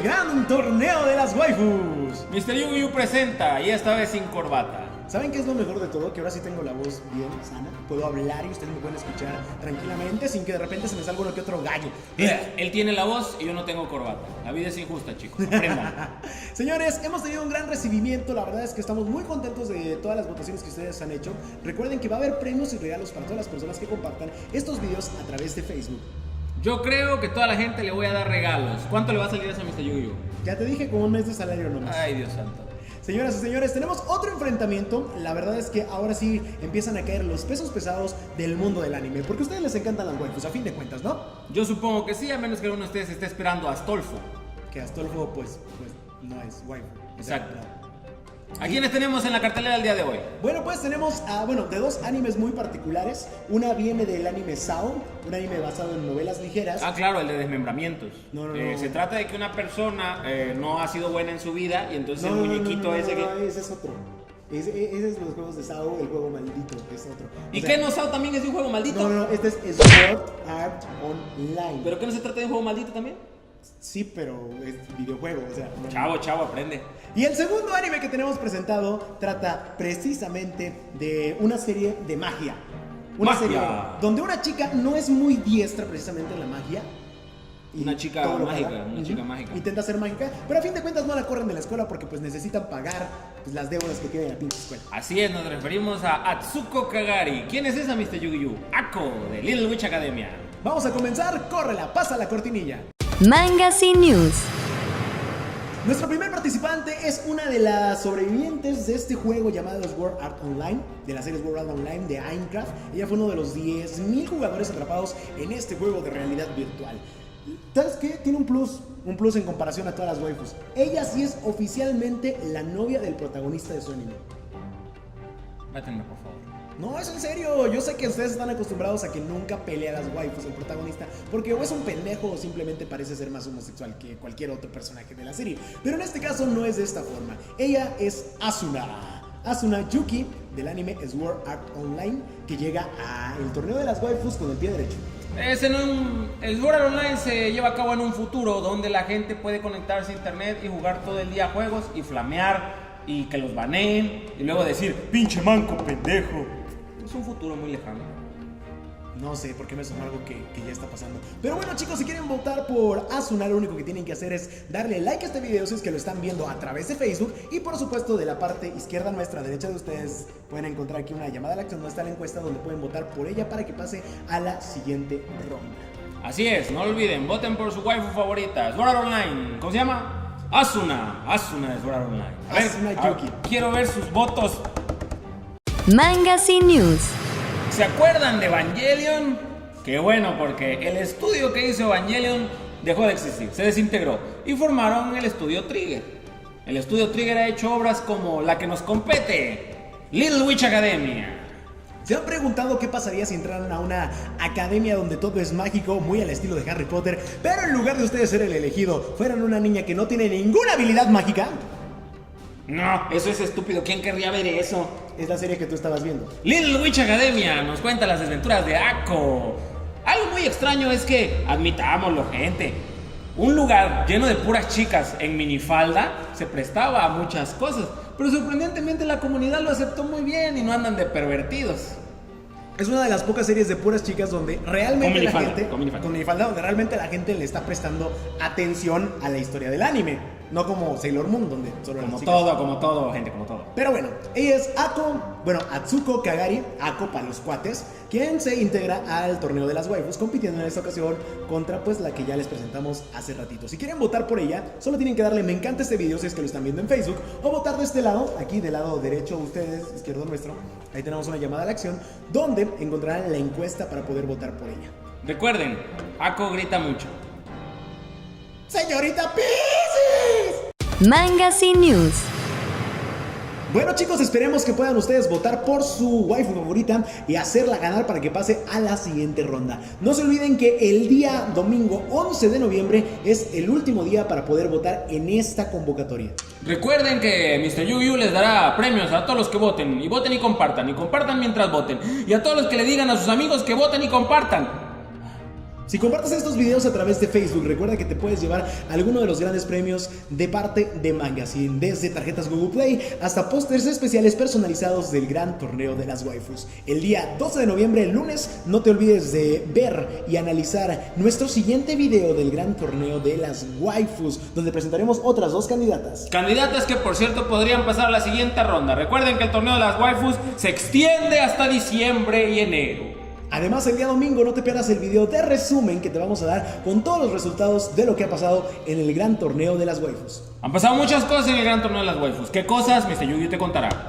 gran torneo de las waifus. Mr. Yu-Gi-Oh presenta, y esta vez sin corbata. ¿Saben qué es lo mejor de todo? Que ahora sí tengo la voz bien sana, puedo hablar y ustedes me pueden escuchar tranquilamente sin que de repente se me salga uno que otro gallo. Él tiene la voz y yo no tengo corbata. La vida es injusta, chicos, aprendan. Señores, hemos tenido un gran recibimiento. La verdad es que estamos muy contentos de todas las votaciones que ustedes han hecho. Recuerden que va a haber premios y regalos para todas las personas que compartan estos videos a través de Facebook. Yo creo que toda la gente le voy a dar regalos. ¿Cuánto le va a salir a ese Mr. Yu-Gi-Oh? Ya te dije, como un mes de salario nomás. Ay, Dios santo. Señoras y señores, tenemos otro enfrentamiento. La verdad es que ahora sí empiezan a caer los pesos pesados del mundo del anime, porque a ustedes les encantan las waifus, a fin de cuentas, ¿no? Yo supongo que sí, a menos que alguno de ustedes esté esperando a Astolfo. Que Astolfo, pues no es waifu. Exacto. No. ¿A quiénes tenemos en la cartelera el día de hoy? Bueno, pues tenemos de dos animes muy particulares. Una viene del anime SAO, un anime basado en novelas ligeras. Ah, claro, el de desmembramientos. No. Se trata de que una persona no ha sido buena en su vida y entonces el muñequito ese que... No, ese es otro. Ese es los juegos de SAO, el juego maldito, es otro. ¿Y qué no SAO también es de un juego maldito? No, este es Sword Art Online. ¿Pero qué no se trata de un juego maldito también? Sí, pero es videojuego, o sea... Chavo, aprende. Y el segundo anime que tenemos presentado trata precisamente de una serie de magia. Una serie donde una chica no es muy diestra precisamente en la magia. Una chica mágica. Intenta ser mágica, pero a fin de cuentas no la corren de la escuela porque pues necesitan pagar pues, las deudas que tiene en la pinche escuela. Así es, nos referimos a Atsuko Kagari. ¿Quién es esa, Mr. Yu-Gi-Oh? Ako, de Little Witch Academia. Vamos a comenzar, córrela, pasa la cortinilla. Mangas y News. Nuestro primer participante es una de las sobrevivientes de este juego llamado Sword Art Online, de la serie Sword Art Online de Aincraft. Ella fue uno de los 10.000 jugadores atrapados en este juego de realidad virtual. ¿Sabes qué? Tiene un plus en comparación a todas las waifus. Ella sí es oficialmente la novia del protagonista de su anime. Mátenme, por favor. No, es en serio. Yo sé que ustedes están acostumbrados a que nunca pelea a las waifus el protagonista, porque o es un pendejo o simplemente parece ser más homosexual que cualquier otro personaje de la serie. Pero en este caso no es de esta forma. Ella es Asuna Yuki del anime Sword Art Online, que llega al torneo de las waifus con el pie derecho. El Sword Art Online se lleva a cabo en un futuro donde la gente puede conectarse a internet y jugar todo el día juegos y flamear y que los baneen y luego decir pinche manco pendejo. Es un futuro muy lejano. No sé por qué me sonó algo que ya está pasando. Pero bueno, chicos, si quieren votar por Asuna, lo único que tienen que hacer es darle like a este video si es que lo están viendo a través de Facebook. Y por supuesto, de la parte izquierda nuestra, derecha de ustedes, pueden encontrar aquí una llamada a la acción donde está la encuesta donde pueden votar por ella para que pase a la siguiente ronda. Así es, no olviden, voten por su waifu favorita, Sword Art Online. ¿Cómo se llama? Asuna de Sword Art Online. Asuna Yuki. Quiero ver sus votos. Mangas y News. ¿Se acuerdan de Evangelion? Qué bueno, porque el estudio que hizo Evangelion dejó de existir, se desintegró y formaron el estudio Trigger. El estudio Trigger ha hecho obras como la que nos compete, Little Witch Academia. ¿Se han preguntado qué pasaría si entraran a una academia donde todo es mágico, muy al estilo de Harry Potter, pero en lugar de ustedes ser el elegido, fueran una niña que no tiene ninguna habilidad mágica? No, eso es estúpido. ¿Quién querría ver eso? Es la serie que tú estabas viendo. Little Witch Academia nos cuenta las desventuras de Ako. Algo muy extraño es que, admitámoslo, gente, un lugar lleno de puras chicas en minifalda se prestaba a muchas cosas, pero sorprendentemente la comunidad lo aceptó muy bien y no andan de pervertidos. Es una de las pocas series de puras chicas donde realmente la gente con minifalda, donde realmente la gente le está prestando atención a la historia del anime. No como Sailor Moon, donde solo como todo, gente, como todo. Pero bueno, ella es Atsuko Kagari, Ako para los cuates, quien se integra al torneo de las waifus, compitiendo en esta ocasión contra pues la que ya les presentamos hace ratito. Si quieren votar por ella, solo tienen que darle me encanta este video si es que lo están viendo en Facebook, o votar de este lado, aquí del lado derecho ustedes, izquierdo nuestro. Ahí tenemos una llamada a la acción, donde encontrarán la encuesta para poder votar por ella. Recuerden, Ako grita mucho. ¡Señorita Pisces! Mangas y News. Bueno, chicos, esperemos que puedan ustedes votar por su waifu favorita y hacerla ganar para que pase a la siguiente ronda. No se olviden que el día domingo 11 de noviembre es el último día para poder votar en esta convocatoria. Recuerden que Mr. Yu-Gi-Oh les dará premios a todos los que voten y compartan mientras voten, y a todos los que le digan a sus amigos que voten y compartan. Si compartes estos videos a través de Facebook, recuerda que te puedes llevar alguno de los grandes premios de parte de Mangazine, desde tarjetas Google Play hasta pósters especiales personalizados del gran torneo de las waifus. El día 12 de noviembre, el lunes, no te olvides de ver y analizar nuestro siguiente video del gran torneo de las waifus, donde presentaremos otras 2 candidatas. Candidatas que, por cierto, podrían pasar a la siguiente ronda. Recuerden que el torneo de las waifus se extiende hasta diciembre y enero. Además, el día domingo no te pierdas el video de resumen que te vamos a dar con todos los resultados de lo que ha pasado en el gran torneo de las waifus. Han pasado muchas cosas en el gran torneo de las waifus. ¿Qué cosas? Mr. Yugi te contará.